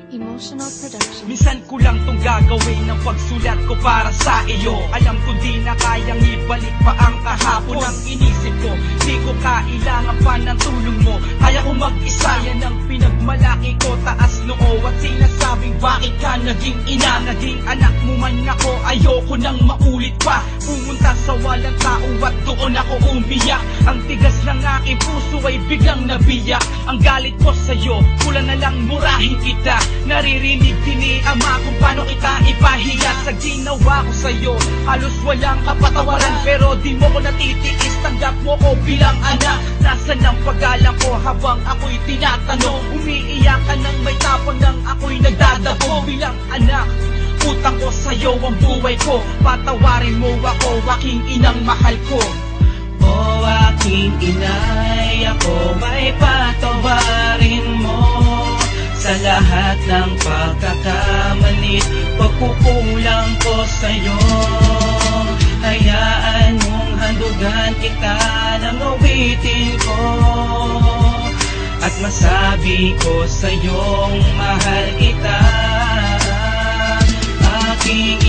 Emotional Production. Minsan ko lang tong gagawin ng pagsulat ko para sa iyo. Alam ko di na kayang ibalik pa ang kahapon. Ang inisip ko, di ko kailangan pa ng tulong mo. Kaya ko mag-isa, yan ang pinagmalaki ko. Taas noo at sinasabing bakit ka naging ina. Naging anak mo man ako, ayoko nang maulit pa. Pumunta sa walang tao at doon ako umiyak. Ang tigas ng aking puso ay biglang nabiyak. Ang galit ko sa'yo, kulang na lang murahin kita. Naririnig din ni ama kung paano kita ipahiya. Sa ginawa ko sa'yo, halos walang kapatawaran. Pero di mo ko natitiis, tanggap mo ko bilang anak. Nasaan ang pag-alang ko habang ako'y tinatanong? Umiiyak ka nang may tapang nang ako'y nagdadabo. Bilang anak, utang ko sa'yo ang buhay ko. Patawarin mo ako, aking inang mahal ko. O aking inay, ako may patawarin mo sa lahat ng pagkakamali, pagkukulang ko sa'yo. Hayaan mong handugan kita ng awitin ko at masabi ko sa'yong mahal kita. Aking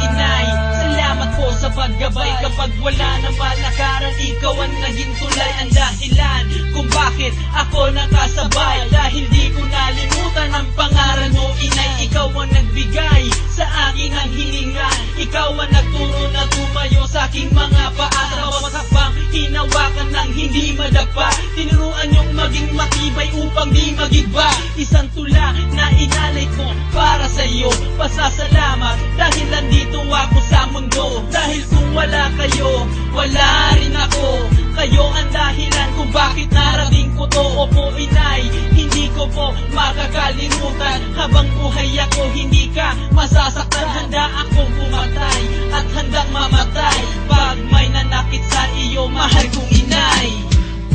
inay, salamat po sa paggabay. Kapag wala na malakaran, ikaw ang naging tulay. Ang dahilan kung bakit ako nakasabay. Dahil di ko nalimutan ang pangalan mo, inay. Ikaw ang nagbigay sa akin ang hiningan. Ikaw ang nagturo na tumayo sa aking mga paa. Sa bawat hakbang, hinawakan ng hindi madapa. Tinuruan yung maging matibay upang di magigba. Isang tula na inalay ko para sa iyo. Pasasalamat dahil nandito ako sa mundo. Dahil kung wala kayo, wala rin ako. Kayo ang dahilan kung bakit narating ko to. Opo inay, hindi ko po makakalimutan. Habang buhay ako, hindi ka masasaktan. Handa akong pumatay at handang mamatay pag may nanakit sa iyo, mahal kong inay.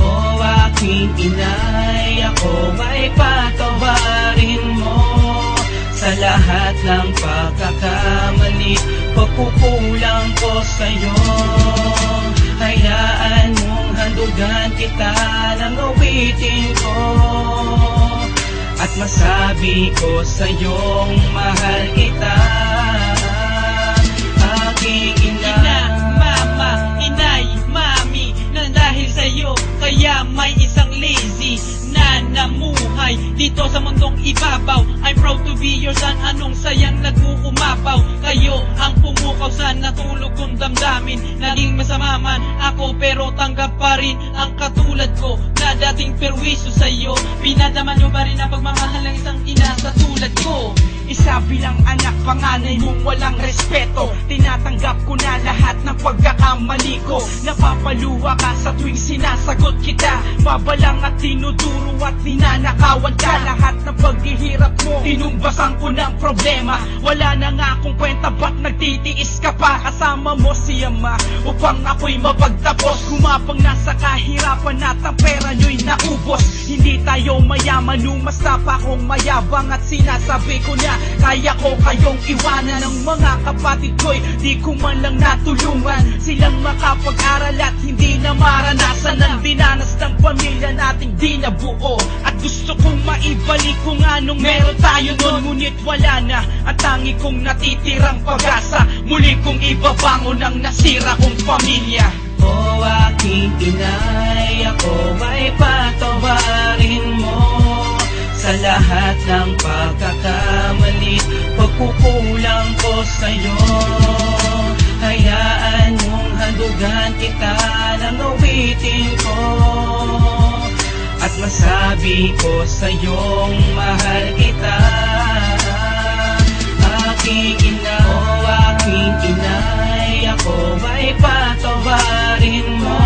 O aking inay, ako may patawarin mo sa lahat ng pagkakamali, pagkukulang ko sa'yo. Hayaan mong handugan kita ng awitin ko at masabi ko sa'yong mahal kita. Aking ina, mama, inay, mami, na dahil sa'yo kaya may isang lazy na namuhay dito sa mundong ibabaw. I'm proud to be your son. Anong sayang nag-uumapaw? Kayo ang pumukaw sa natulog kong damdamin. Naging masama man ako pero tanggap pa rin ang katulad ko na dating perwisyo sa'yo. Pinadaman nyo pa rin ang pagmamahal ng isang ina sa tulad ko. Isa bilang anak, panganay mong walang respeto. Tinatanggap ko na lahat ng pagkakamali ko. Napapaluwa ka sa tuwing sinasagot kita. Mabalang at tinuduro at ninanakawan ka. Lahat ng paghihirap mo, tinumbasan ko ng problema. Wala na nga akong kwenta, ba't nagtitiis ka pa? Kasama mo si ama upang ako'y mapagtapos. Gumapang nasa kahirapan at ang pera nyo'y naubos. Hindi tayo mayaman, umasta pa akong mayabang. At sinasabi ko na kaya ko kayong iwanan. Ng mga kapatid ko'y di ko man lang natulungan. Silang makapag-aral at hindi na maranasan ang dinanas ng pamilya nating di nabuo. At gusto kong maibalik kung anong meron tayo noon. Ngunit wala na at tangi kong natitirang pag-asa. Muli kong ibabangon ang nasira kong pamilya. O aking inay, ako may patawarin mo sa lahat ng pagkakamali, pagkukulang ko sa'yo. Hayaan mong handugan kita ng awitin ko at masabi ko sa'yong mahal kita. Aking ina, o aking inay, ako may patawarin mo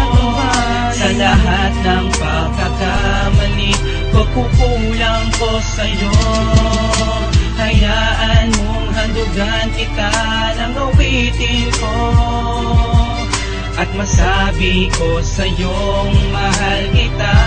sa lahat ng pagkakamali, pagkukulang ko sa'yo. Hayaan mong handugan kita ng awitin ko at masabi ko sa'yong mahal kita.